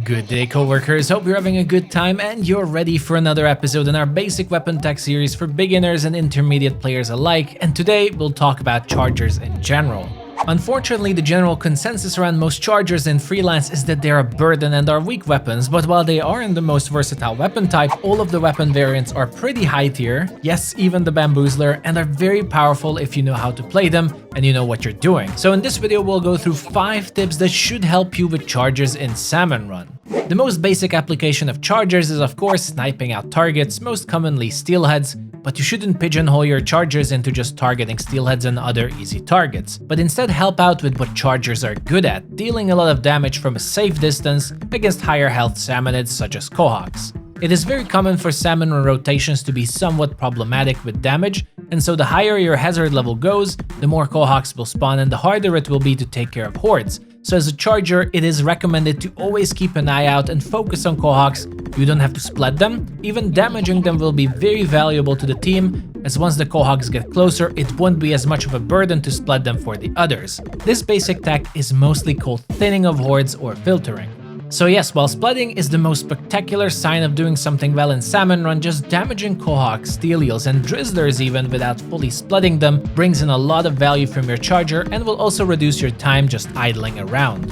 Good day, coworkers. Hope you're having a good time and you're ready for another episode in our basic weapon tech series for beginners and intermediate players alike. And today we'll talk about chargers in general. Unfortunately, the general consensus around most chargers in freelance is that they are a burden and are weak weapons, but while they aren't the most versatile weapon type, all of the weapon variants are pretty high tier, yes, even the bamboozler, and are very powerful if you know how to play them and you know what you're doing. So in this video, we'll go through 5 tips that should help you with chargers in Salmon Run. The most basic application of chargers is of course sniping out targets, most commonly steelheads, but you shouldn't pigeonhole your chargers into just targeting steelheads and other easy targets, but instead help out with what chargers are good at, dealing a lot of damage from a safe distance against higher health salmonids such as quahawks. It is very common for salmon run rotations to be somewhat problematic with damage, and so the higher your hazard level goes, the more quahawks will spawn and the harder it will be to take care of hordes. So as a charger, it is recommended to always keep an eye out and focus on quahawks. You don't have to splat them, even damaging them will be very valuable to the team, as once the quahawks get closer, it won't be as much of a burden to splat them for the others. This basic tech is mostly called thinning of hordes or filtering. So yes, while splatting is the most spectacular sign of doing something well in Salmon Run, just damaging quahawks, steel eels and drizzlers even without fully splitting them brings in a lot of value from your charger and will also reduce your time just idling around.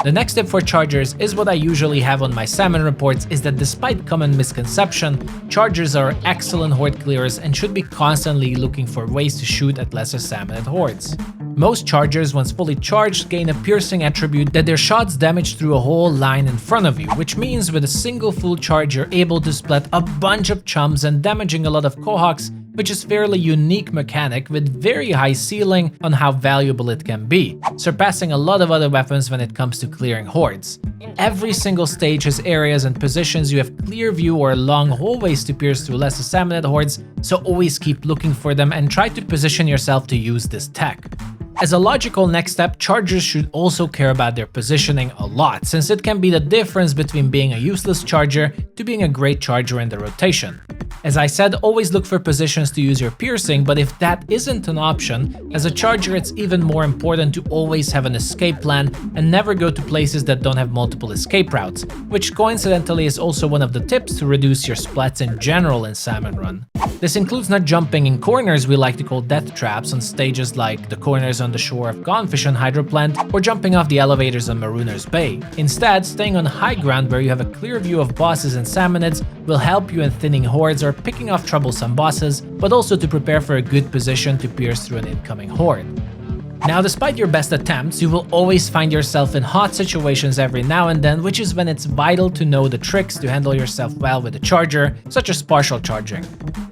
The next tip for chargers is what I usually have on my salmon reports, is that despite common misconception, chargers are excellent horde clearers and should be constantly looking for ways to shoot at lesser salmonid hordes. Most chargers, once fully charged, gain a piercing attribute that their shots damage through a whole line in front of you, which means with a single full charge you're able to splat a bunch of chums and damaging a lot of quahawks, which is fairly unique mechanic with very high ceiling on how valuable it can be, surpassing a lot of other weapons when it comes to clearing hordes. Every single stage has areas and positions you have clear view or long hallways to pierce through lesser salmonid hordes, so always keep looking for them and try to position yourself to use this tech. As a logical next step, chargers should also care about their positioning a lot, since it can be the difference between being a useless charger to being a great charger in the rotation. As I said, always look for positions to use your piercing, but if that isn't an option, as a charger it's even more important to always have an escape plan and never go to places that don't have multiple escape routes, which coincidentally is also one of the tips to reduce your splats in general in Salmon Run. This includes not jumping in corners we like to call death traps on stages like the corners on the shore of Gonefish and Hydroplant, or jumping off the elevators on Marooner's Bay. Instead, staying on high ground where you have a clear view of bosses and salmonids will help you in thinning hordes or picking off troublesome bosses, but also to prepare for a good position to pierce through an incoming horde. Now, despite your best attempts, you will always find yourself in hot situations every now and then, which is when it's vital to know the tricks to handle yourself well with a charger, such as partial charging.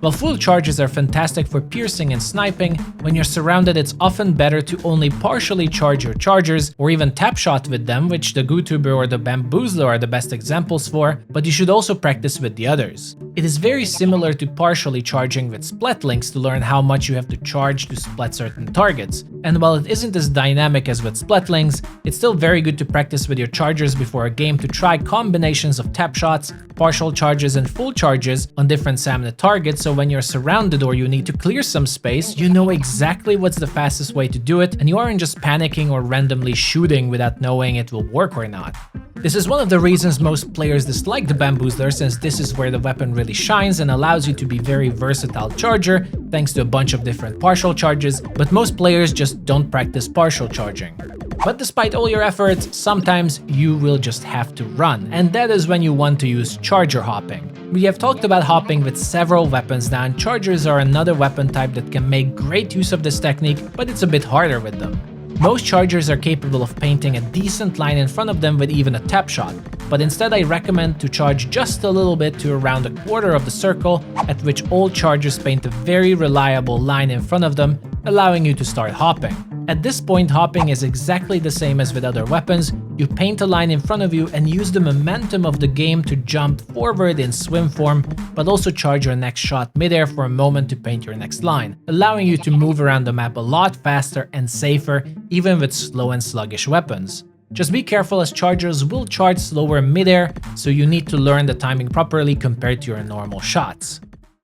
While full charges are fantastic for piercing and sniping, when you're surrounded it's often better to only partially charge your chargers or even tap shot with them, which the Gootuber or the Bamboozler are the best examples for, but you should also practice with the others. It is very similar to partially charging with splat links to learn how much you have to charge to splat certain targets, and while it isn't as dynamic as with splatlings, it's still very good to practice with your chargers before a game to try combinations of tap shots, partial charges and full charges on different salmonid targets, so when you're surrounded or you need to clear some space, you know exactly what's the fastest way to do it and you aren't just panicking or randomly shooting without knowing it will work or not. This is one of the reasons most players dislike the Bamboozler, since this is where the weapon really shines and allows you to be very versatile charger thanks to a bunch of different partial charges, but most players just don't practice partial charging. But despite all your efforts, sometimes you will just have to run, and that is when you want to use charger hopping. We have talked about hopping with several weapons now, and chargers are another weapon type that can make great use of this technique, but it's a bit harder with them. Most chargers are capable of painting a decent line in front of them with even a tap shot, but instead I recommend to charge just a little bit to around a quarter of the circle, at which all chargers paint a very reliable line in front of them, allowing you to start hopping. At this point, hopping is exactly the same as with other weapons. You paint a line in front of you and use the momentum of the game to jump forward in swim form, but also charge your next shot midair for a moment to paint your next line, allowing you to move around the map a lot faster and safer, even with slow and sluggish weapons. Just be careful, as chargers will charge slower midair, so you need to learn the timing properly compared to your normal shots.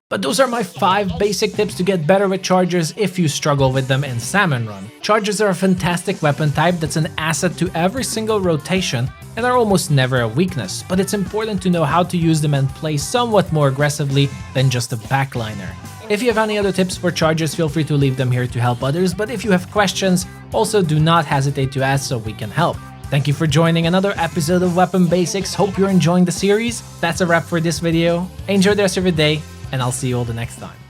But those are my 5 basic tips to get better with chargers if you struggle with them in Salmon Run. Chargers are a fantastic weapon type that's an asset to every single rotation and are almost never a weakness, but it's important to know how to use them and play somewhat more aggressively than just a backliner. If you have any other tips for chargers, feel free to leave them here to help others, but if you have questions, also do not hesitate to ask so we can help. Thank you for joining another episode of Weapon Basics. Hope you're enjoying the series. That's a wrap for this video. Enjoy the rest of your day, and I'll see you all the next time.